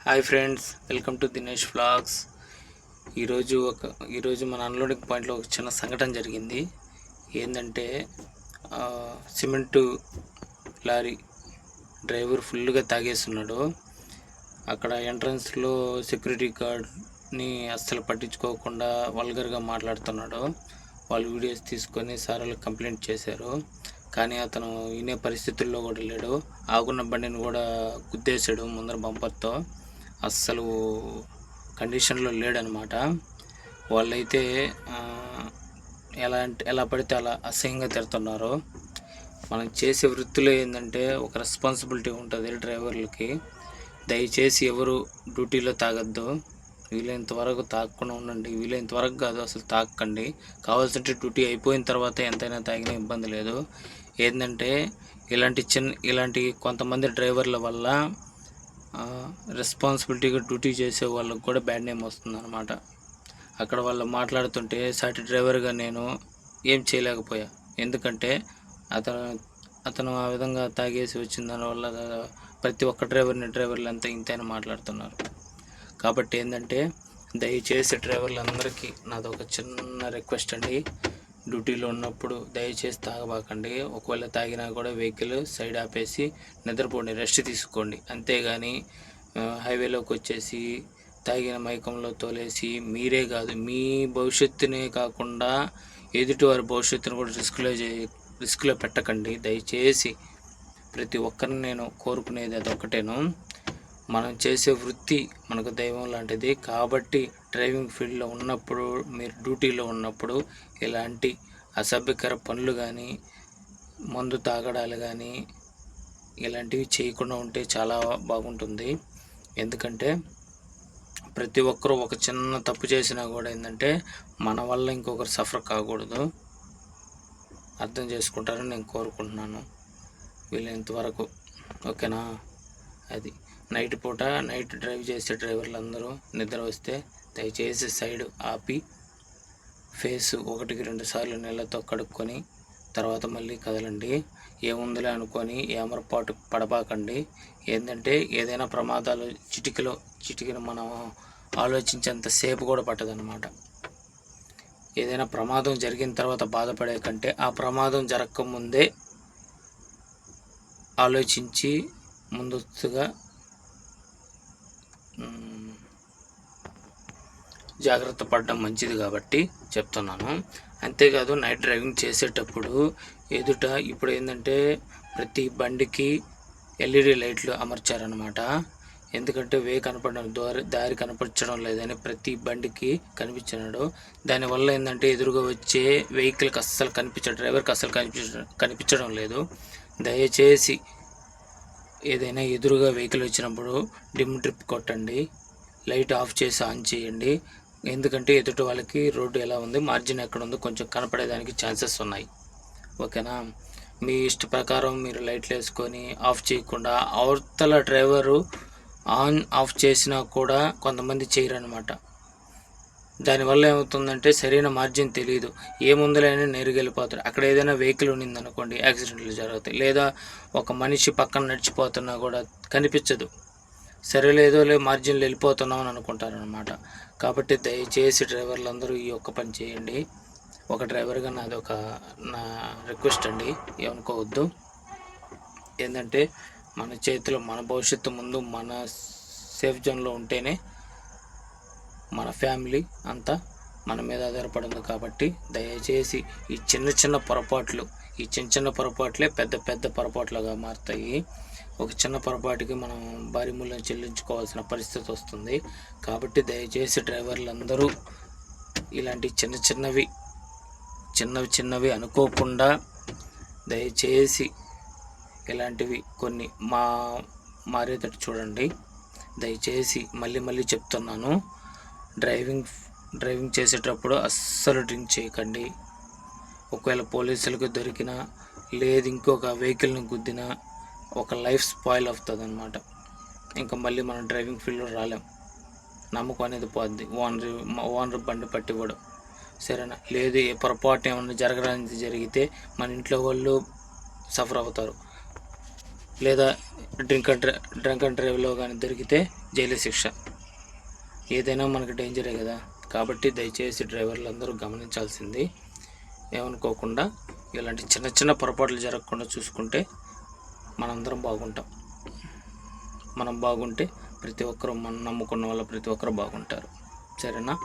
Hi friends, welcome to Dinesh vlogs. ఈరోజు మన unloading పాయింట్లో ఒక చిన్న సంఘటన జరిగింది. ఏంటంటే సిమెంటు లారీ డ్రైవర్ ఫుల్గా తాగేస్తున్నాడు. అక్కడ ఎంట్రన్స్లో సెక్యూరిటీ గార్డ్ని అస్సలు పట్టించుకోకుండా వల్గర్గా మాట్లాడుతున్నాడు. వాళ్ళు వీడియోస్ తీసుకొని సార్లు కంప్లైంట్ చేశారు. కానీ అతను వినే పరిస్థితుల్లో కూడా లేడు. ఆగున్న బండిని కూడా గుద్దేశాడు ముందర బంపర్తో. అస్సలు కండిషన్లో లేడనమాట. వాళ్ళైతే ఎలా పడితే అలా అసహ్యంగా తిడుతున్నారు. మనం చేసే వృత్తిలో ఏంటంటే ఒక రెస్పాన్సిబిలిటీ ఉంటుంది డ్రైవర్లకి. దయచేసి ఎవరు డ్యూటీలో తాగొద్దు. వీలైనంత వరకు తాగకుండా ఉండండి. వీలైనంత వరకు కాదు, అసలు తాగకండి. కావాల్సింటే డ్యూటీ అయిపోయిన తర్వాత ఎంతైనా తాగినా ఇబ్బంది లేదు. ఏంటంటే ఇలాంటి కొంతమంది డ్రైవర్ల వల్ల రెస్పాన్సిబిలిటీగా డ్యూటీ చేసే వాళ్ళకు కూడా బ్యాడ్ నేమ్ వస్తుందన్నమాట. అక్కడ వాళ్ళు మాట్లాడుతుంటే సాటి డ్రైవర్గా నేను ఏం చేయలేకపోయా. ఎందుకంటే అతను ఆ విధంగా తాగేసి వచ్చిన దానివల్ల ప్రతి ఒక్క డ్రైవర్లు అంతా ఇంతైనా మాట్లాడుతున్నారు. కాబట్టి ఏంటంటే దయచేసి డ్రైవర్లందరికీ నాదొక చిన్న రిక్వెస్ట్ అండి. డ్యూటీలో ఉన్నప్పుడు దయచేసి తాగబాకండి. ఒకవేళ తాగినా కూడా వెహికల్ సైడ్ ఆపేసి నిద్రపోండి, రెస్ట్ తీసుకోండి. అంతేగాని హైవేలోకి వచ్చేసి తాగిన మైకంలో తోలేసి మీరే కాదు, మీ భవిష్యత్తునే కాకుండా ఎదుటివారి భవిష్యత్తును కూడా రిస్క్లో పెట్టకండి. దయచేసి ప్రతి ఒక్కరిని నేను కోరుకునేది అదొకటేను. మనం చేసే వృత్తి మనకు దైవం లాంటిది. కాబట్టి డ్రైవింగ్ ఫీల్డ్లో ఉన్నప్పుడు, మీరు డ్యూటీలో ఉన్నప్పుడు ఇలాంటి అసభ్యకర పనులు కానీ, మందు తాగడాలు కానీ ఇలాంటివి చేయకుండా ఉంటే చాలా బాగుంటుంది. ఎందుకంటే ప్రతి ఒక్కరూ ఒక చిన్న తప్పు చేసినా కూడా ఏంటంటే మన వల్ల ఇంకొకరు సఫర్ కాకూడదు. అర్థం చేసుకుంటారని నేను కోరుకుంటున్నాను వీళ్ళంత వరకు. ఓకేనా? అది నైట్ డ్రైవ్ చేసే డ్రైవర్లు నిద్ర వస్తే దయచేసి సైడ్ ఆపి ఫేస్ 1-2 సార్లు నీళ్ళతో కడుక్కొని తర్వాత మళ్ళీ కదలండి. ఏముందిలే అనుకొని ఏమరపాటు పడబాకండి. ఏంటంటే ఏదైనా ప్రమాదాలు చిటికను మనం ఆలోచించేంత సేపు కూడా పట్టదనమాట. ఏదైనా ప్రమాదం జరిగిన తర్వాత బాధపడే కంటే ఆ ప్రమాదం జరగకముందే ఆలోచించి ముందస్తుగా జాగ్రత్త పడడం మంచిది కాబట్టి చెప్తున్నాను. అంతేకాదు నైట్ డ్రైవింగ్ చేసేటప్పుడు ఇప్పుడు ఏంటంటే ప్రతి బండికి LED లైట్లు అమర్చారనమాట. ఎందుకంటే దారి కనపరచడం లేదని ప్రతి బండికి కనిపించినాడు. దానివల్ల ఏంటంటే ఎదురుగా వచ్చే వెహికల్కి అస్సలు డ్రైవర్కి అస్సలు కనిపించడం లేదు. దయచేసి ఏదైనా ఎదురుగా వెహికల్ వచ్చినప్పుడు డిమ్ ట్రిప్ కొట్టండి, లైట్ ఆఫ్ చేసి ఆన్ చేయండి. ఎందుకంటే ఎదుటి వాళ్ళకి రోడ్డు ఎలా ఉంది, మార్జిన్ ఎక్కడ ఉందో కొంచెం కనపడేదానికి ఛాన్సెస్ ఉన్నాయి. ఓకేనా? మీ ఇష్ట ప్రకారం మీరు లైట్లు వేసుకొని ఆఫ్ చేయకుండా, అవతల డ్రైవరు ఆన్ ఆఫ్ చేసినా కూడా కొంతమంది చేయరనమాట. దానివల్ల ఏమవుతుందంటే సరైన మార్జిన్ తెలియదు, ఏముందులే అని నేరుగా వెళ్ళిపోతారు. అక్కడ ఏదైనా వెహికల్ ఉన్నిందనుకోండి, యాక్సిడెంట్లు జరుగుతాయి. లేదా ఒక మనిషి పక్కన నడిచిపోతున్నా కూడా కనిపించదు. సరేలేదో మార్జిన్లు వెళ్ళిపోతున్నాం అని అనుకుంటారనమాట. కాబట్టి దయచేసి డ్రైవర్లందరూ ఈ ఒక్క పని చేయండి. ఒక డ్రైవర్గా నా రిక్వెస్ట్ అండి, ఏమనుకోవద్దు. ఏంటంటే మన చేతిలో మన భవిష్యత్తు ముందు మన సేఫ్ జోన్లో ఉంటేనే మన ఫ్యామిలీ అంతా మన మీద ఆధారపడింది. కాబట్టి దయచేసి ఈ చిన్న పొరపాట్లే పెద్ద పొరపాట్లుగా మారుతాయి. ఒక చిన్న పొరపాటుకి మనం భారీ మూల్యం చెల్లించుకోవాల్సిన పరిస్థితి వస్తుంది. కాబట్టి దయచేసి డ్రైవర్లందరూ ఇలాంటి చిన్నవి అనుకోకుండా దయచేసి ఇలాంటివి కొన్ని మారేటట్టు చూడండి. దయచేసి మళ్ళీ చెప్తున్నాను, డ్రైవింగ్ చేసేటప్పుడు అస్సలు డ్రింక్ చేయకండి. ఒకవేళ పోలీసులకు దొరికినా, లేదు ఇంకొక వెహికల్ని గుద్దినా ఒక లైఫ్ స్పాయిల్ అవుతుంది అనమాట. ఇంకా మళ్ళీ మనం డ్రైవింగ్ ఫీల్డ్లో రాలేం. నమ్మకం అనేది పోద్ది. ఓనర్ బండి పట్టివ్వడం. సరేనా? లేదు ఏ పొరపాటు ఏమన్నా జరిగితే మన ఇంట్లో వాళ్ళు సఫర్ అవుతారు. లేదా డ్రంక్ అండ్ డ్రైవ్లో కానీ దొరికితే జైలు శిక్ష. ఏదైనా మనకు డేంజరే కదా, కాబట్టి దయచేసి డ్రైవర్లు అందరూ గమనించాల్సింది, ఏమనుకోకుండా ఇలాంటి చిన్న చిన్న పొరపాట్లు జరగకుండా చూసుకుంటే మనందరం బాగుంటాం. మనం బాగుంటే ప్రతి ఒక్కరూ, మనం నమ్ముకున్న వాళ్ళు ప్రతి ఒక్కరు బాగుంటారు. సరేనా?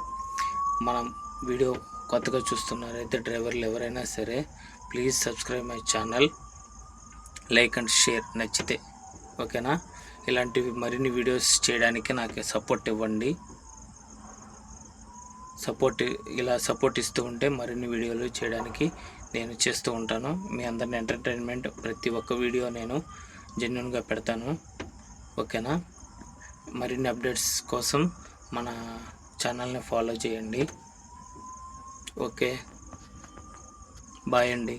మనం వీడియో కొత్తగా చూస్తున్నారైతే డ్రైవర్లు ఎవరైనా సరే please subscribe my channel, like and share నచ్చితే. ఓకేనా? ఇలాంటివి మరిన్ని వీడియోస్ చేయడానికి నాకు సపోర్ట్ ఇవ్వండి. ఇలా సపోర్ట్ ఇస్తూ ఉంటే మరిన్ని వీడియోలు చేయడానికి నేను చేస్తూ ఉంటాను. మీ అందరిని ఎంటర్టైన్మెంట్ ప్రతి ఒక్క వీడియో నేను జెన్యూన్గా పెడతాను. ఓకేనా? మరిన్ని అప్డేట్స్ కోసం మన ఛానల్ని ఫాలో చేయండి. ఓకే, బాయ్ అండి.